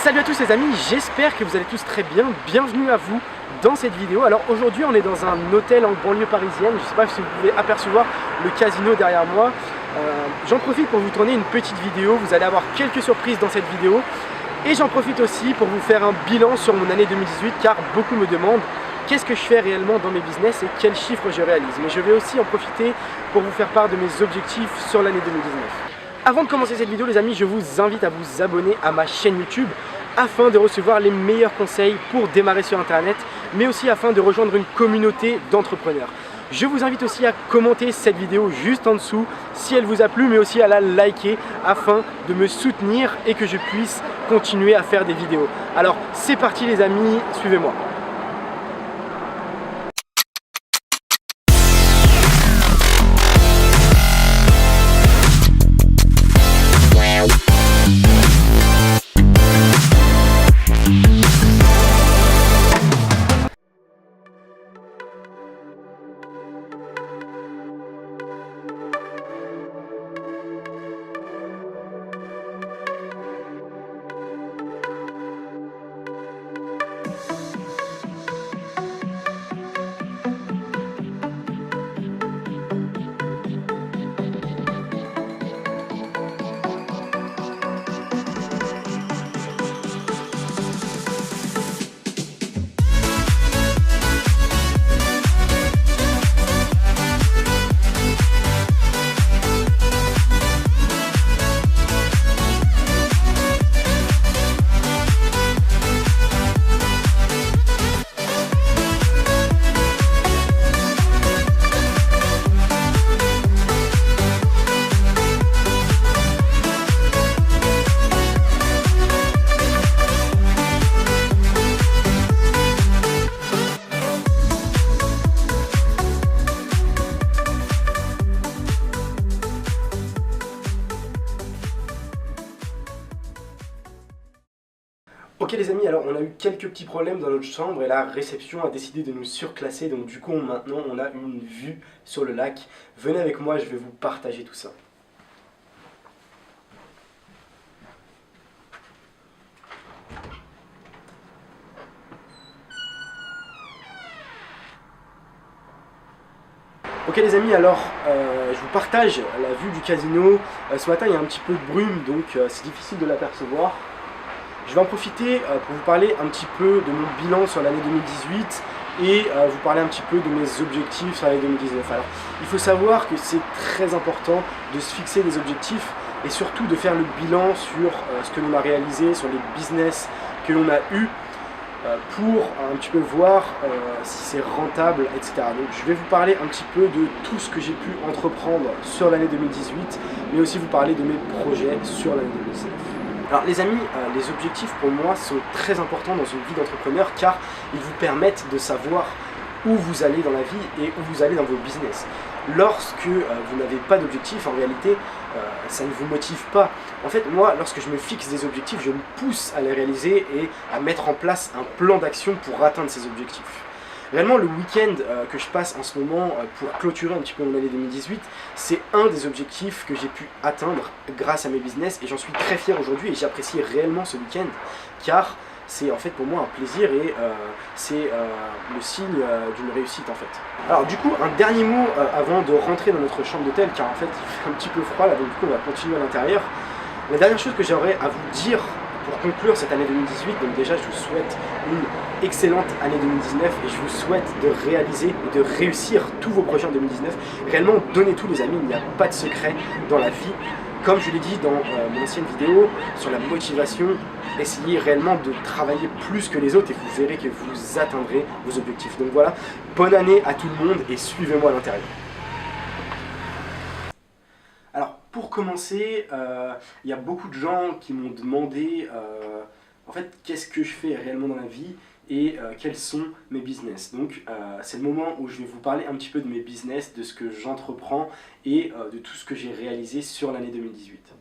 Salut à tous les amis, j'espère que vous allez tous très bien, bienvenue à vous dans cette vidéo. Alors aujourd'hui on est dans un hôtel en banlieue parisienne, je ne sais pas si vous pouvez apercevoir le casino derrière moi. J'en profite pour vous tourner une petite vidéo, vous allez avoir quelques surprises dans cette vidéo. Et j'en profite aussi pour vous faire un bilan sur mon année 2018 car beaucoup me demandent qu'est-ce que je fais réellement dans mes business et quels chiffres je réalise. Mais je vais aussi en profiter pour vous faire part de mes objectifs sur l'année 2019. Avant de commencer cette vidéo les amis, je vous invite à vous abonner à ma chaîne YouTube afin de recevoir les meilleurs conseils pour démarrer sur internet, mais aussi afin de rejoindre une communauté d'entrepreneurs. Je vous invite aussi à commenter cette vidéo juste en dessous si elle vous a plu, mais aussi à la liker afin de me soutenir et que je puisse continuer à faire des vidéos. Alors c'est parti les amis, suivez-moi. Ok les amis, alors on a eu quelques petits problèmes dans notre chambre et la réception a décidé de nous surclasser, donc du coup maintenant on a une vue sur le lac. Venez avec moi, je vais vous partager tout ça. Ok les amis, alors je vous partage la vue du casino. Ce matin il y a un petit peu de brume, donc c'est difficile de l'apercevoir. Je vais en profiter pour vous parler un petit peu de mon bilan sur l'année 2018 et vous parler un petit peu de mes objectifs sur l'année 2019. Alors, il faut savoir que c'est très important de se fixer des objectifs et surtout de faire le bilan sur ce que l'on a réalisé, sur les business que l'on a eu pour un petit peu voir si c'est rentable, etc. Donc je vais vous parler un petit peu de tout ce que j'ai pu entreprendre sur l'année 2018, mais aussi vous parler de mes projets sur l'année 2019. Alors les amis, les objectifs pour moi sont très importants dans une vie d'entrepreneur car ils vous permettent de savoir où vous allez dans la vie et où vous allez dans vos business. Lorsque vous n'avez pas d'objectif, en réalité, ça ne vous motive pas. En fait, moi, lorsque je me fixe des objectifs, je me pousse à les réaliser et à mettre en place un plan d'action pour atteindre ces objectifs. Réellement, le week-end que je passe en ce moment pour clôturer un petit peu mon année 2018, c'est un des objectifs que j'ai pu atteindre grâce à mes business et j'en suis très fier aujourd'hui et j'apprécie réellement ce week-end car c'est en fait pour moi un plaisir et c'est le signe d'une réussite en fait. Alors du coup, un dernier mot avant de rentrer dans notre chambre d'hôtel car en fait il fait un petit peu froid là donc du coup on va continuer à l'intérieur. La dernière chose que j'aurais à vous dire pour conclure cette année 2018, donc déjà je vous souhaite une excellente année 2019 et je vous souhaite de réaliser et de réussir tous vos projets en 2019. Réellement, donnez tout les amis, il n'y a pas de secret dans la vie. Comme je l'ai dit dans mon ancienne vidéo sur la motivation, essayez réellement de travailler plus que les autres et vous verrez que vous atteindrez vos objectifs. Donc voilà, bonne année à tout le monde et suivez-moi à l'intérieur. Alors pour commencer, il y a beaucoup de gens qui m'ont demandé en fait qu'est-ce que je fais réellement dans la vie et quels sont mes business. Donc c'est le moment où je vais vous parler un petit peu de mes business, de ce que j'entreprends et de tout ce que j'ai réalisé sur l'année 2018.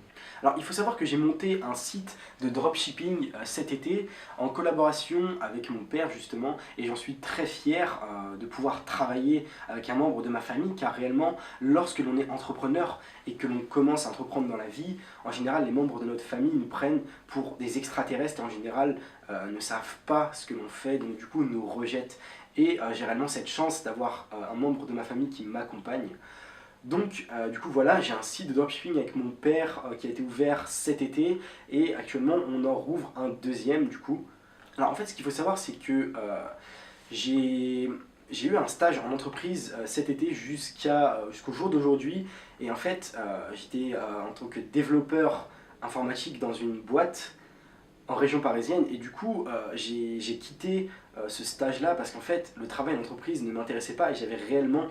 Alors il faut savoir que j'ai monté un site de dropshipping cet été en collaboration avec mon père justement, et j'en suis très fier de pouvoir travailler avec un membre de ma famille, car réellement lorsque l'on est entrepreneur et que l'on commence à entreprendre dans la vie, en général les membres de notre famille nous prennent pour des extraterrestres et en général ne savent pas ce que l'on fait, donc du coup nous rejettent. Et j'ai réellement cette chance d'avoir un membre de ma famille qui m'accompagne. Donc du coup voilà, j'ai un site de dropshipping avec mon père qui a été ouvert cet été et actuellement on en rouvre un deuxième du coup. Alors en fait ce qu'il faut savoir c'est que j'ai eu un stage en entreprise cet été jusqu'au jour d'aujourd'hui et en fait j'étais en tant que développeur informatique dans une boîte en région parisienne et du coup j'ai quitté ce stage là parce qu'en fait le travail en entreprise ne m'intéressait pas et j'avais réellement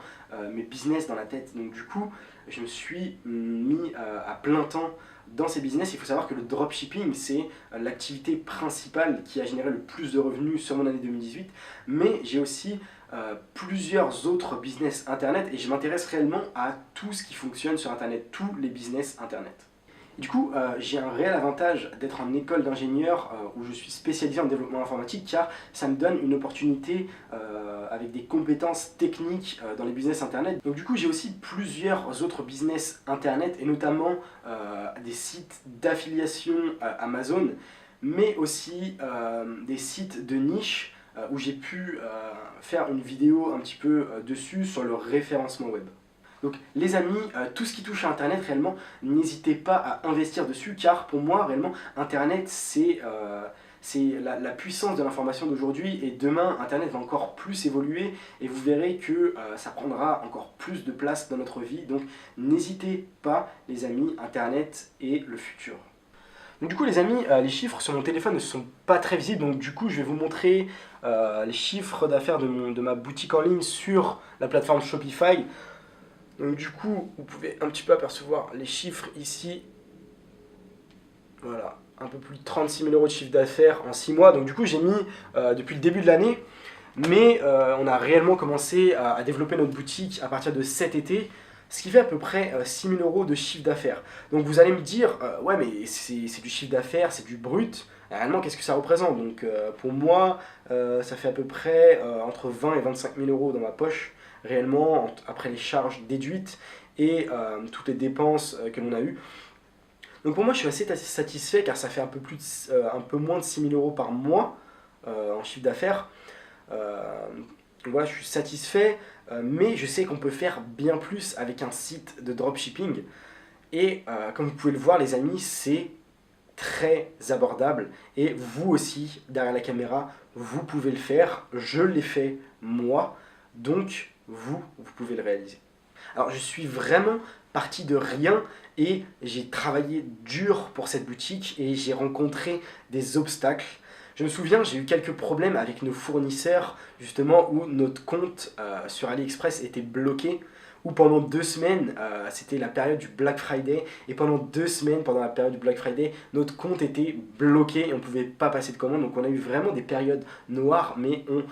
mes business dans la tête, donc du coup je me suis mis à plein temps dans ces business. Il faut savoir que le dropshipping c'est l'activité principale qui a généré le plus de revenus sur mon année 2018, mais j'ai aussi plusieurs autres business internet et je m'intéresse réellement à tout ce qui fonctionne sur internet, tous les business internet. Du coup, j'ai un réel avantage d'être en école d'ingénieur où je suis spécialisé en développement informatique car ça me donne une opportunité avec des compétences techniques dans les business internet. Donc du coup, j'ai aussi plusieurs autres business internet et notamment des sites d'affiliation Amazon, mais aussi des sites de niche où j'ai pu faire une vidéo un petit peu dessus sur le référencement web. Donc les amis, tout ce qui touche à internet réellement, n'hésitez pas à investir dessus car pour moi réellement internet c'est la puissance de l'information d'aujourd'hui et demain internet va encore plus évoluer et vous verrez que ça prendra encore plus de place dans notre vie, donc n'hésitez pas les amis, internet est le futur. Donc du coup les amis, les chiffres sur mon téléphone ne sont pas très visibles, donc du coup je vais vous montrer les chiffres d'affaires de ma boutique en ligne sur la plateforme Shopify. Donc du coup, vous pouvez un petit peu apercevoir les chiffres ici. Voilà, un peu plus de 36 000 € de chiffre d'affaires en 6 mois. Donc du coup, j'ai mis depuis le début de l'année, mais on a réellement commencé à développer notre boutique à partir de cet été, ce qui fait à peu près 6 000 € de chiffre d'affaires. Donc vous allez me dire, ouais mais c'est du chiffre d'affaires, c'est du brut. Réellement, qu'est-ce que ça représente? Donc pour moi, ça fait à peu près entre 20 et 25 000 € dans ma poche. Réellement, après les charges déduites et toutes les dépenses que l'on a eues. Donc pour moi, je suis assez satisfait car ça fait un peu moins de 6 000 € par mois en chiffre d'affaires. Donc voilà, je suis satisfait, mais je sais qu'on peut faire bien plus avec un site de dropshipping. Et comme vous pouvez le voir les amis, c'est très abordable. Et vous aussi, derrière la caméra, vous pouvez le faire. Je l'ai fait moi, donc vous pouvez le réaliser. Alors je suis vraiment parti de rien et j'ai travaillé dur pour cette boutique et j'ai rencontré des obstacles. Je me souviens, j'ai eu quelques problèmes avec nos fournisseurs justement où notre compte sur AliExpress était bloqué, où pendant 2 semaines, c'était la période du Black Friday, et pendant 2 semaines, pendant la période du Black Friday, notre compte était bloqué et on ne pouvait pas passer de commande. Donc on a eu vraiment des périodes noires, mais on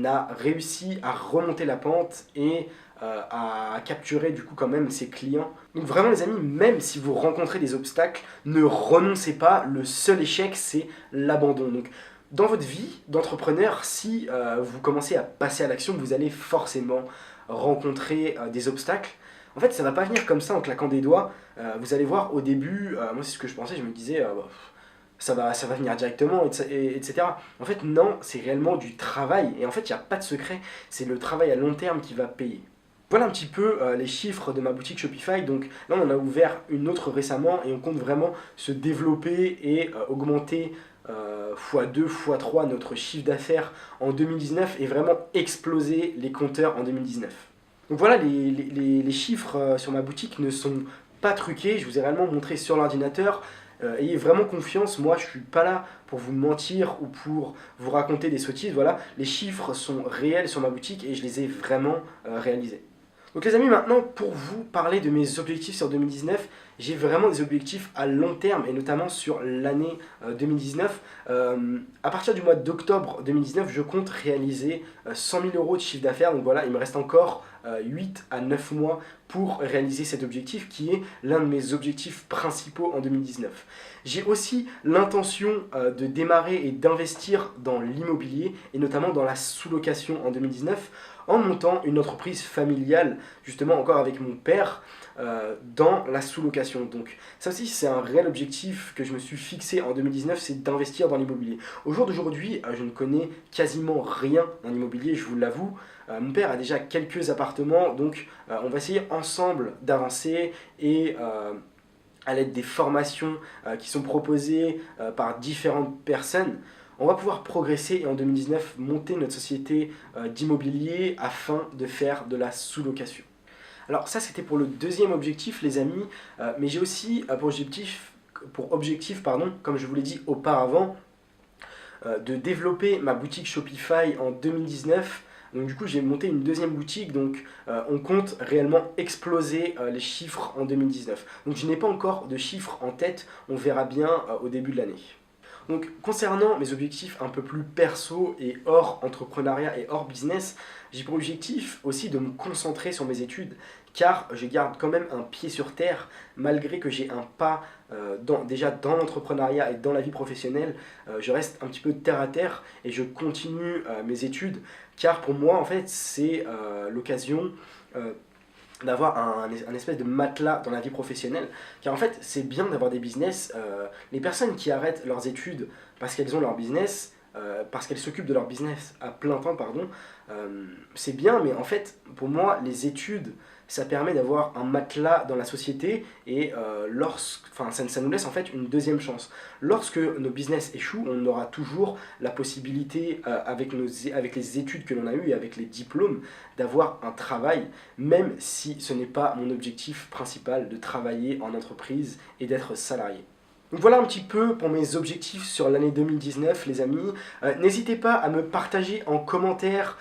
a réussi à remonter la pente et à capturer du coup quand même ses clients. Donc vraiment les amis, même si vous rencontrez des obstacles, ne renoncez pas, le seul échec c'est l'abandon. Donc dans votre vie d'entrepreneur, si vous commencez à passer à l'action, vous allez forcément rencontrer des obstacles. En fait ça va pas venir comme ça en claquant des doigts, vous allez voir au début, moi c'est ce que je pensais, je me disais ça va venir directement, etc. En fait, non, c'est réellement du travail. Et en fait, il n'y a pas de secret. C'est le travail à long terme qui va payer. Voilà un petit peu les chiffres de ma boutique Shopify. Donc là, on en a ouvert une autre récemment et on compte vraiment se développer et augmenter x2, x3 notre chiffre d'affaires en 2019 et vraiment exploser les compteurs en 2019. Donc voilà, les chiffres sur ma boutique ne sont pas truqués. Je vous ai réellement montré sur l'ordinateur. Ayez vraiment confiance, moi je suis pas là pour vous mentir ou pour vous raconter des sottises, voilà, les chiffres sont réels sur ma boutique et je les ai vraiment réalisés. Donc les amis, maintenant pour vous parler de mes objectifs sur 2019, j'ai vraiment des objectifs à long terme et notamment sur l'année 2019. À partir du mois d'octobre 2019, je compte réaliser 100 000 euros de chiffre d'affaires. Donc voilà, il me reste encore 8 à 9 mois pour réaliser cet objectif qui est l'un de mes objectifs principaux en 2019. J'ai aussi l'intention de démarrer et d'investir dans l'immobilier et notamment dans la sous-location en 2019 en montant une entreprise familiale, justement encore avec mon père, dans la sous-location. Donc ça aussi c'est un réel objectif que je me suis fixé en 2019, c'est d'investir dans l'immobilier. Au jour d'aujourd'hui, je ne connais quasiment rien en immobilier, je vous l'avoue. Mon père a déjà quelques appartements, donc on va essayer ensemble d'avancer et à l'aide des formations qui sont proposées par différentes personnes, on va pouvoir progresser et en 2019 monter notre société d'immobilier afin de faire de la sous-location. Alors ça c'était pour le deuxième objectif les amis, mais j'ai aussi pour objectif, comme je vous l'ai dit auparavant, de développer ma boutique Shopify en 2019. Donc du coup j'ai monté une deuxième boutique, donc on compte réellement exploser les chiffres en 2019. Donc je n'ai pas encore de chiffres en tête, on verra bien au début de l'année. Donc concernant mes objectifs un peu plus perso et hors entrepreneuriat et hors business, j'ai pour objectif aussi de me concentrer sur mes études car je garde quand même un pied sur terre malgré que j'ai un pas déjà dans l'entrepreneuriat et dans la vie professionnelle, je reste un petit peu terre à terre et je continue mes études car pour moi en fait c'est l'occasion d'avoir un espèce de matelas dans la vie professionnelle, car en fait c'est bien d'avoir des business. Les personnes qui arrêtent leurs études parce qu'elles ont leur business, parce qu'elles s'occupent de leur business à plein temps, c'est bien, mais en fait pour moi les études ça permet d'avoir un matelas dans la société et ça nous laisse en fait une deuxième chance. Lorsque nos business échouent, on aura toujours la possibilité, avec les études que l'on a eues et avec les diplômes, d'avoir un travail, même si ce n'est pas mon objectif principal de travailler en entreprise et d'être salarié. Donc voilà un petit peu pour mes objectifs sur l'année 2019 les amis. N'hésitez pas à me partager en commentaire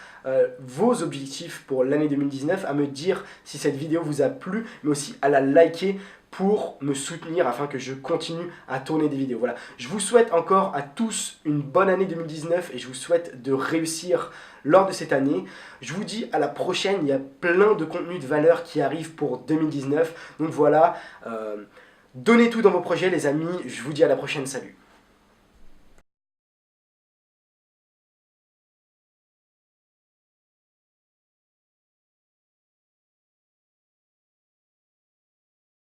vos objectifs pour l'année 2019, à me dire si cette vidéo vous a plu, mais aussi à la liker pour me soutenir afin que je continue à tourner des vidéos. Voilà. Je vous souhaite encore à tous une bonne année 2019 et je vous souhaite de réussir lors de cette année. Je vous dis à la prochaine, il y a plein de contenus de valeur qui arrivent pour 2019. Donc voilà. Donnez tout dans vos projets les amis, je vous dis à la prochaine, salut.